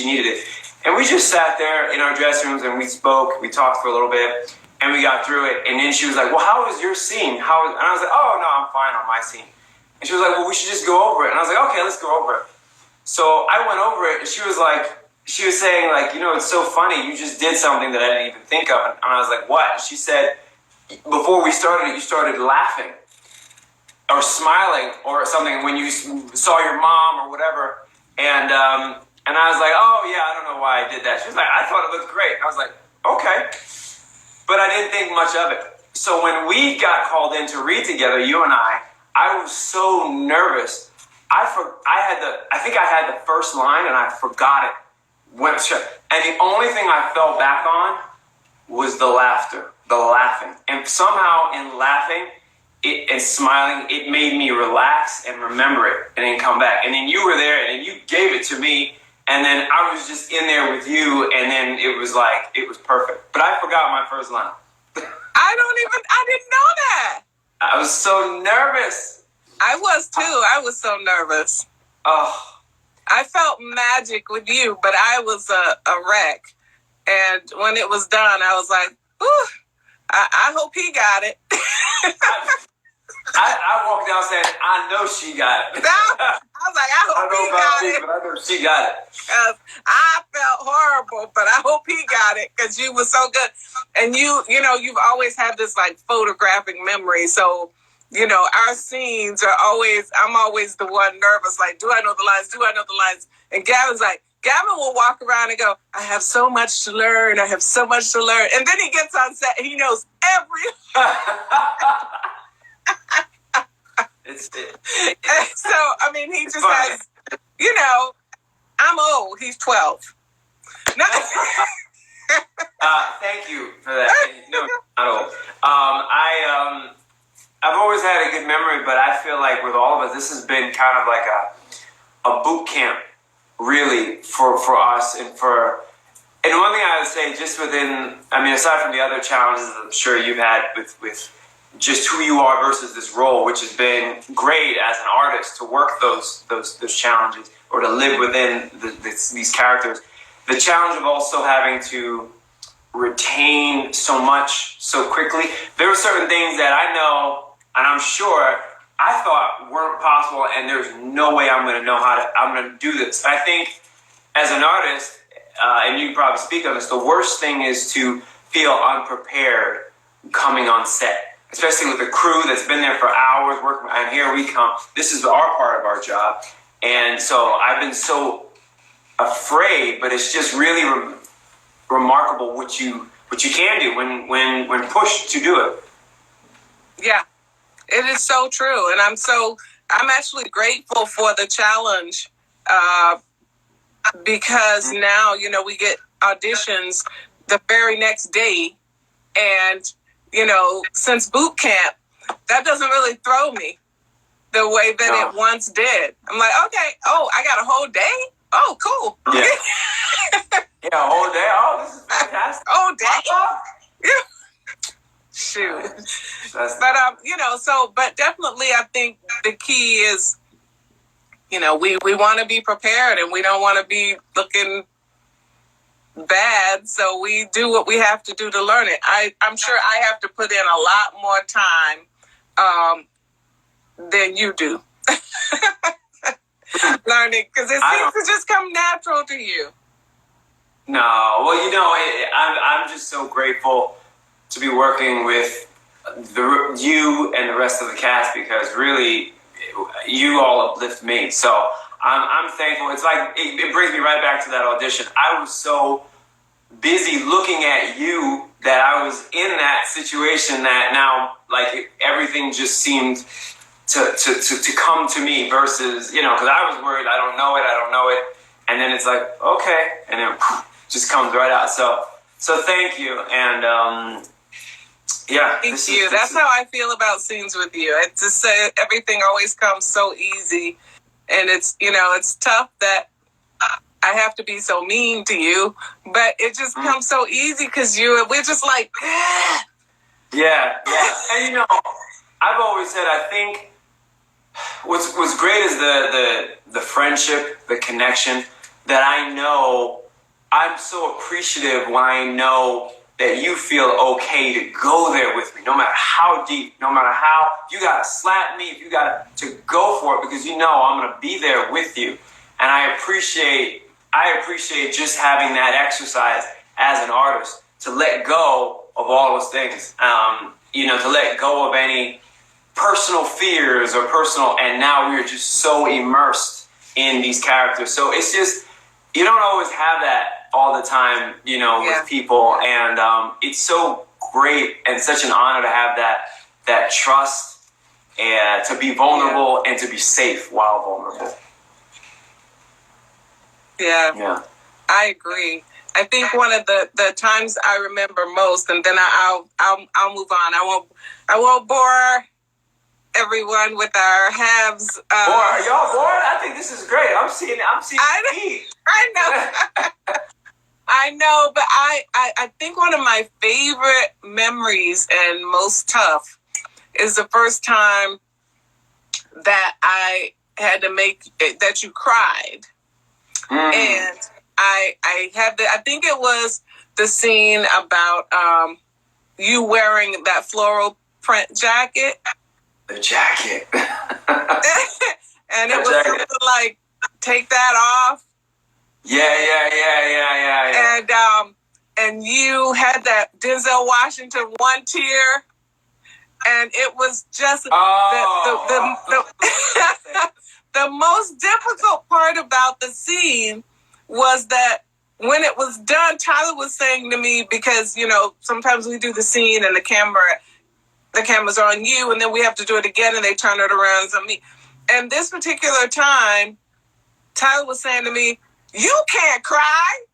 she needed it. And we just sat there in our dressing rooms and we spoke, we talked for a little bit, and we got through it. And then she was like, well, how was your scene? And I was like, oh, no, I'm fine on my scene. And she was like, well, we should just go over it. And I was like, okay, let's go over it. So I went over it, and she was saying, like, you know, it's so funny. You just did something that I didn't even think of. And I was like, what? She said, before we started it, you started laughing or smiling or something when you saw your mom or whatever. And I was like, oh, yeah, I don't know why I did that. She was like, I thought it looked great. I was like, okay. But I didn't think much of it. So when we got called in to read together, you and I was so nervous. I think I had the first line and I forgot it. And the only thing I fell back on was the laughter, the laughing. And somehow in laughing and smiling, it made me relax and remember it and then come back. And then you were there and then you gave it to me. And then I was just in there with you. And then it was perfect. But I forgot my first line. I didn't know that. I was so nervous. I was too. I was so nervous. Oh. I felt magic with you, but I was a wreck. And when it was done, I was like, ooh, I hope he got it. I walked out saying, I know she got it. I was like, I hope he got it. But I know she got it. I felt horrible, but I hope he got it because you were so good. And you've always had this like photographic memory. So, you know, our scenes are I'm always the one nervous, like, do I know the lines? Do I know the lines? And Gavin will walk around and go, I have so much to learn. I have so much to learn. And then he gets on set and he knows every So, I mean, he just has, you know, I'm old. He's 12. No. Thank you for that. No, not old. I've always had a good memory, but I feel like with all of us, this has been kind of like a boot camp, really, for us and one thing I would say, just aside from the other challenges I'm sure you've had with just who you are versus this role, which has been great as an artist to work those challenges or to live within these characters. The challenge of also having to retain so much so quickly. There are certain things that I know and I'm sure I thought weren't possible, and there's no way I'm going to do this. I think as an artist, and you can probably speak on this, the worst thing is to feel unprepared coming on set, especially with a crew that's been there for hours working, and here we come. This is our part of our job. And so I've been so afraid, but it's just really remarkable what you can do when pushed to do it. Yeah, it is so true. And I'm actually grateful for the challenge because now, we get auditions the very next day. And, since boot camp, that doesn't really throw me the way that it once did. I'm like, okay, I got a whole day? Oh, cool. Yeah. Yeah, a whole day? Oh, this is fantastic. Whole day? Yeah. Shoot. But definitely I think the key is, we want to be prepared and we don't want to be looking bad. So we do what we have to do to learn it. I'm sure I have to put in a lot more time than you do. Learning, because it seems to just come natural to you. No, well, I'm just so grateful to be working with you and the rest of the cast, because really, you all uplift me. So I'm thankful. It's like it brings me right back to that audition. I was so busy looking at you that I was in that situation that now, like, everything just seemed to come to me versus, because I was worried, I don't know it. And then it's like, okay. And then just comes right out. So thank you. And, yeah. Thank you. That's how I feel about scenes with you. It's just everything always comes so easy. And it's, it's tough that I have to be so mean to you, but it just comes so easy because we're just like, Yeah. And, I've always said, I think what's great is the friendship, the connection that I know I'm so appreciative when I know that you feel okay to go there with me, no matter how deep, no matter how you gotta slap me, if you gotta to go for it, because you know I'm gonna be there with you. And I appreciate just having that exercise as an artist to let go of all those things. To let go of any personal fears or personal, and now we're just so immersed in these characters. So it's just, you don't always have that all the time, with people. And it's so great and such an honor to have that trust and to be vulnerable and to be safe while vulnerable. Yeah. I agree. I think one of the times I remember most, and then I'll move on. I won't bore everyone with our halves. Are y'all bored? I think this is great. I'm seeing I know. I know, but I think one of my favorite memories and most tough is the first time that I had to make it, that you cried. And I think it was the scene about you wearing that floral print jacket. The jacket. And it was something like, take that off. Yeah. And you had that Denzel Washington one tear. And it was just the most difficult part about the scene was that when it was done, Tyler was saying to me, because, sometimes we do the scene and the cameras are on you, and then we have to do it again and they turn it around on me. And this particular time, Tyler was saying to me, you can't cry.